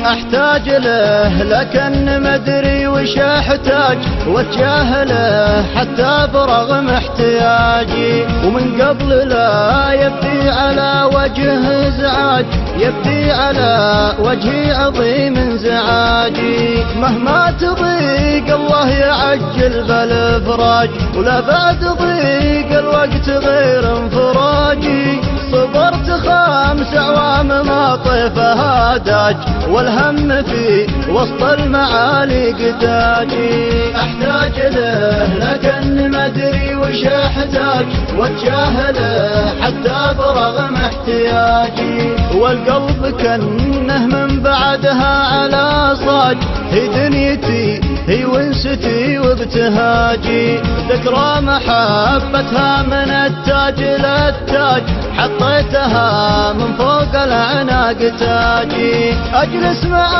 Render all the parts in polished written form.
احتاج له لكن مدري وش احتاج، واتجاهله حتى برغم احتياجي. ومن قبل لا يبدي على وجه ازعاج، يبدي على وجهي عظيم انزعاجي. مهما تضيق الله يعجل بالافراج، ولا بعد ضيق الوقت غير انفراجي. صبرت 5 أعوام ما طيفها داج، والهم في وسط المعالي قداجي. احتاج له لكن ما ادري وش احتاج، واتجاهله حتى برغم احتياجي. والقلب كنه من بعدها على صاج، هي دنيتي هي ونستي وابتهاجي. ذكرى محبتها من التاج للتاج، حطيتها من فوق العناق تاجي. اجلس مع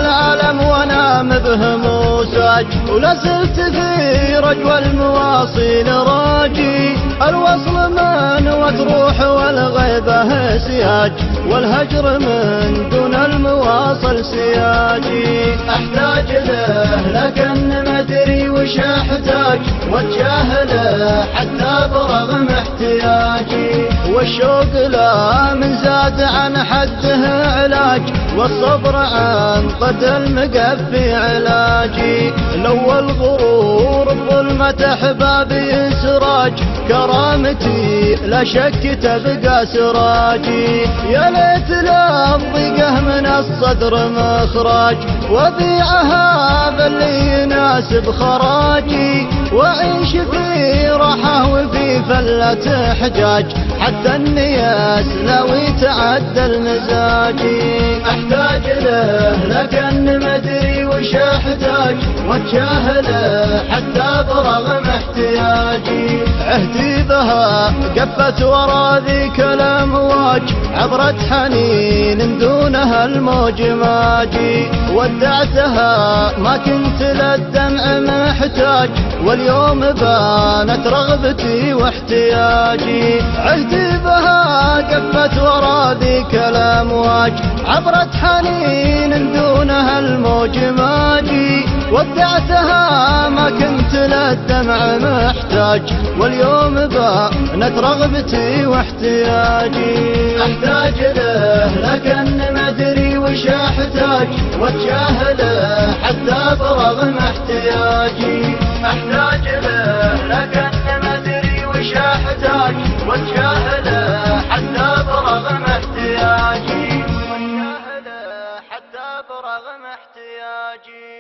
العالم وانام بهم وساج، ولا زلت في رجوى المواصيل راجي. الوصل من وتروح والغيبة سياج، والهجر من دون المواصل سياجي. احتاج له لكن ما ادري وش احتاج، واتجاهله حتى برغم احتياجي. والشوق لا من زاد عن حده علاج، والصبر عن قد المقفي علاجي. لو الغرور بظلمة احبابي سراج، كرامتي لا شك تبقى سراجي. يا ليت للضيقة من الصدر مخراج، وبيعها باللي يناسب خراجي. واعيش في راحة وفي فلة حجاج، حتى النياس لو يتعدل مزاجي. احتاج له لكن ما ادري وش احتاج، واتجاهله حتى برغم احتياجي. عهدي بها قفت ورا ذيك الامواج، عبرة حنين دونها الموج ماجي. ودعتها ما كنت للدمع محتاج، واليوم بانت رغبتي واحتياجي. عهدي بها قفت ورا ذيك الامواج، عبرة حنين دونها الموج ماجي. ودعتها ما كنت للدمع محتاج، واليوم بانت رغبتي واحتياجي. احتاج له لكن ما ادري وش احتاج، واتجاهله حتى برغم احتياجي. احتاج له لكن ما ادري وش احتاج، واتجاهله حتى برغم احتياجي. واتجاهله حتى برغم احتياجي.